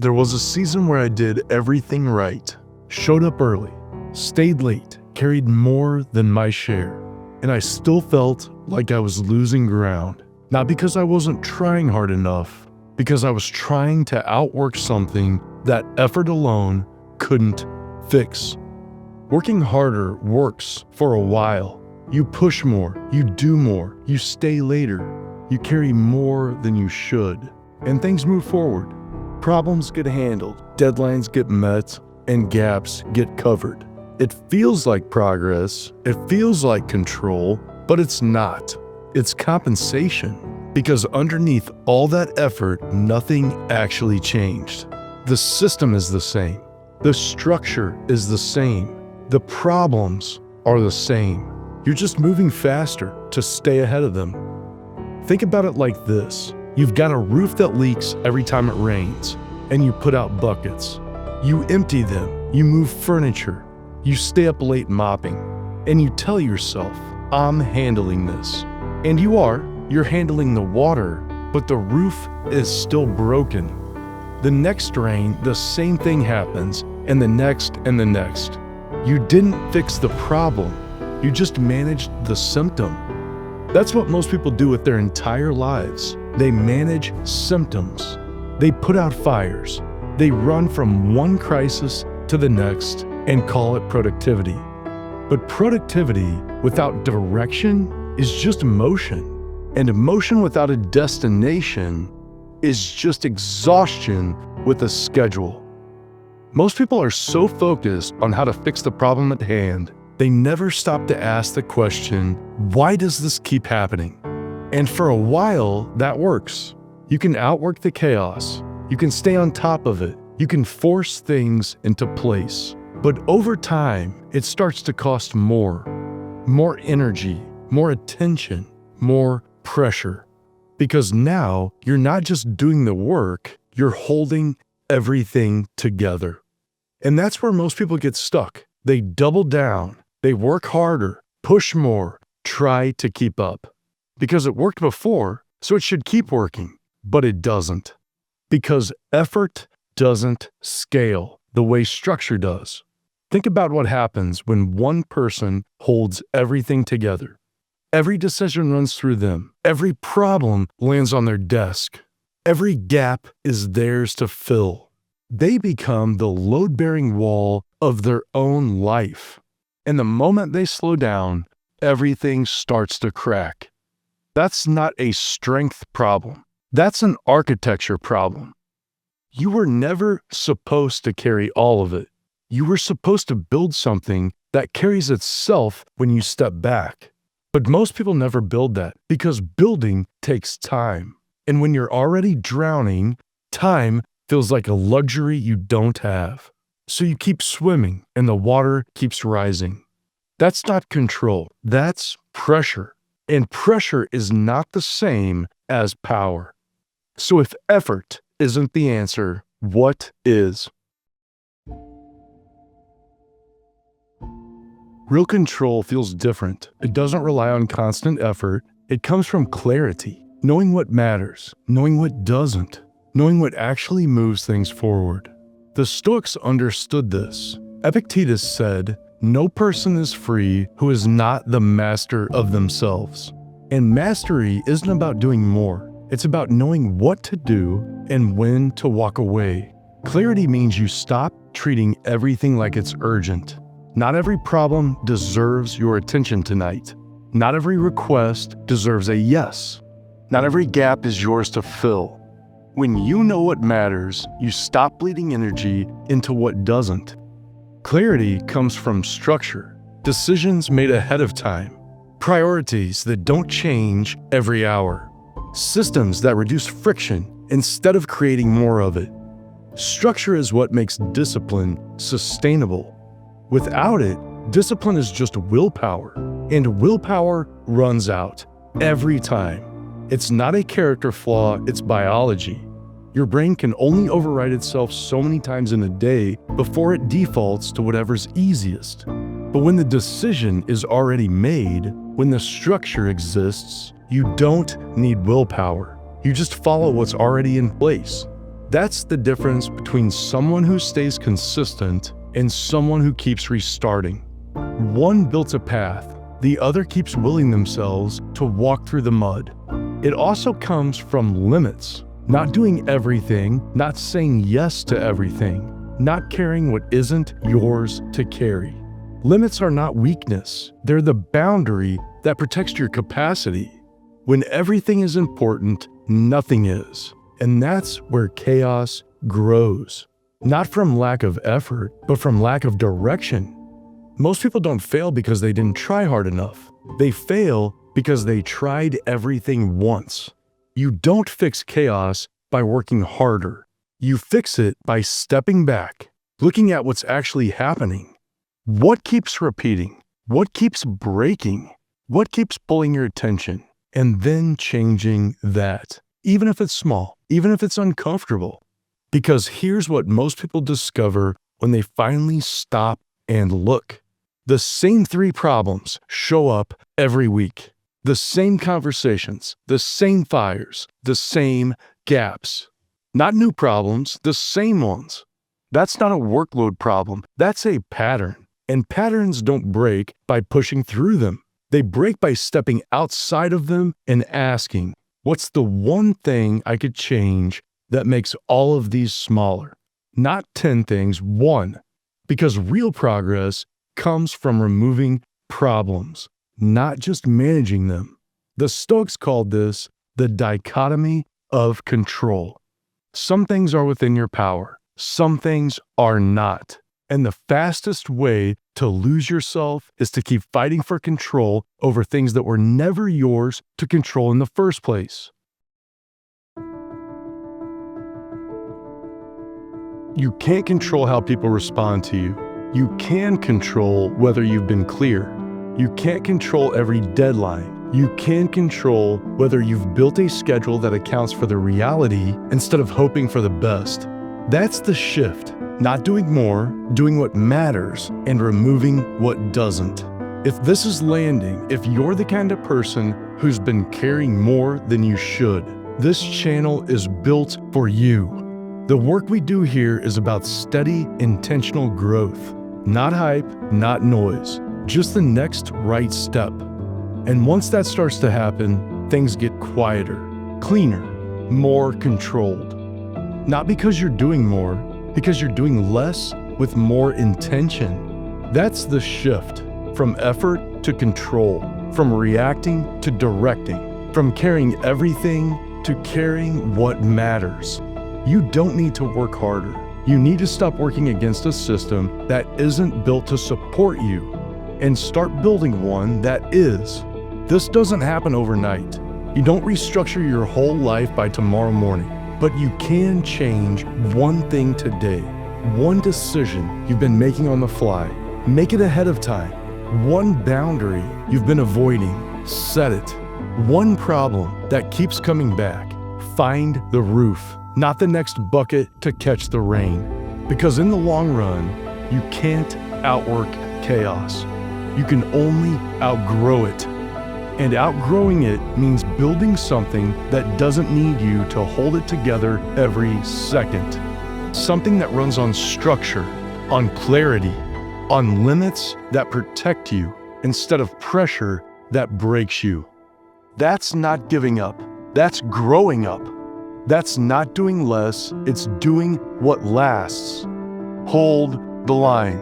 There was a season where I did everything right. Showed up early, stayed late, carried more than my share. And I still felt like I was losing ground. Not because I wasn't trying hard enough, because I was trying to outwork something that effort alone couldn't fix. Working harder works for a while. You push more, you do more, you stay later, you carry more than you should, and things move forward. Problems get handled, deadlines get met, and gaps get covered. It feels like progress, it feels like control, but it's not. It's compensation, because underneath all that effort, nothing actually changed. The system is the same. The structure is the same. The problems are the same. You're just moving faster to stay ahead of them. Think about it like this. You've got a roof that leaks every time it rains, and you put out buckets. You empty them, you move furniture, you stay up late mopping, and you tell yourself, I'm handling this. And you are, you're handling the water, but the roof is still broken. The next rain, the same thing happens, and the next and the next. You didn't fix the problem, you just managed the symptom. That's what most people do with their entire lives. They manage symptoms. They put out fires. They run from one crisis to the next and call it productivity. But productivity without direction is just motion. And motion without a destination is just exhaustion with a schedule. Most people are so focused on how to fix the problem at hand, they never stop to ask the question, why does this keep happening? And for a while, that works. You can outwork the chaos. You can stay on top of it. You can force things into place. But over time, it starts to cost more. More energy, more attention, more pressure. Because now, you're not just doing the work, you're holding everything together. And that's where most people get stuck. They double down. They work harder, push more, try to keep up. Because it worked before, so it should keep working. But it doesn't. Because effort doesn't scale the way structure does. Think about what happens when one person holds everything together. Every decision runs through them. Every problem lands on their desk. Every gap is theirs to fill. They become the load-bearing wall of their own life. And the moment they slow down, everything starts to crack. That's not a strength problem. That's an architecture problem. You were never supposed to carry all of it. You were supposed to build something that carries itself when you step back. But most people never build that because building takes time. And when you're already drowning, time feels like a luxury you don't have. So you keep swimming and the water keeps rising. That's not control, that's pressure. And pressure is not the same as power. So if effort isn't the answer, what is? Real control feels different. It doesn't rely on constant effort. It comes from clarity, knowing what matters, knowing what doesn't, knowing what actually moves things forward. The Stoics understood this. Epictetus said, "No person is free who is not the master of themselves." And mastery isn't about doing more. It's about knowing what to do and when to walk away. Clarity means you stop treating everything like it's urgent. Not every problem deserves your attention tonight. Not every request deserves a yes. Not every gap is yours to fill. When you know what matters, you stop bleeding energy into what doesn't. Clarity comes from structure, decisions made ahead of time, priorities that don't change every hour, systems that reduce friction instead of creating more of it. Structure is what makes discipline sustainable. Without it, discipline is just willpower, and willpower runs out every time. It's not a character flaw, it's biology. Your brain can only override itself so many times in a day before it defaults to whatever's easiest. But when the decision is already made, when the structure exists, you don't need willpower. You just follow what's already in place. That's the difference between someone who stays consistent and someone who keeps restarting. One builds a path, the other keeps willing themselves to walk through the mud. It also comes from limits. Not doing everything, not saying yes to everything, not carrying what isn't yours to carry. Limits are not weakness. They're the boundary that protects your capacity. When everything is important, nothing is. And that's where chaos grows. Not from lack of effort, but from lack of direction. Most people don't fail because they didn't try hard enough. They fail because they tried everything once. You don't fix chaos by working harder. You fix it by stepping back, looking at what's actually happening. What keeps repeating? What keeps breaking? What keeps pulling your attention? And then changing that, even if it's small, even if it's uncomfortable. Because here's what most people discover when they finally stop and look. The same 3 problems show up every week. The same conversations, the same fires, the same gaps. Not new problems, the same ones. That's not a workload problem, that's a pattern. And patterns don't break by pushing through them. They break by stepping outside of them and asking, what's the one thing I could change that makes all of these smaller? Not 10 things, 1. Because real progress comes from removing problems, not just managing them. The Stoics called this the dichotomy of control. Some things are within your power, some things are not. And the fastest way to lose yourself is to keep fighting for control over things that were never yours to control in the first place. You can't control how people respond to you. You can control whether you've been clear. You can't control every deadline. You can control whether you've built a schedule that accounts for the reality instead of hoping for the best. That's the shift. Not doing more, doing what matters, and removing what doesn't. If this is landing, if you're the kind of person who's been carrying more than you should, this channel is built for you. The work we do here is about steady, intentional growth. Not hype, not noise, just the next right step. And once that starts to happen, things get quieter, cleaner, more controlled. Not because you're doing more, because you're doing less with more intention. That's the shift from effort to control, from reacting to directing, from carrying everything to carrying what matters. You don't need to work harder. You need to stop working against a system that isn't built to support you and start building one that is. This doesn't happen overnight. You don't restructure your whole life by tomorrow morning. But you can change one thing today, one decision you've been making on the fly. Make it ahead of time. One boundary you've been avoiding, set it. One problem that keeps coming back, find the roof, not the next bucket to catch the rain. Because in the long run, you can't outwork chaos. You can only outgrow it. And outgrowing it means building something that doesn't need you to hold it together every second. Something that runs on structure, on clarity, on limits that protect you instead of pressure that breaks you. That's not giving up. That's growing up. That's not doing less. It's doing what lasts. Hold the line.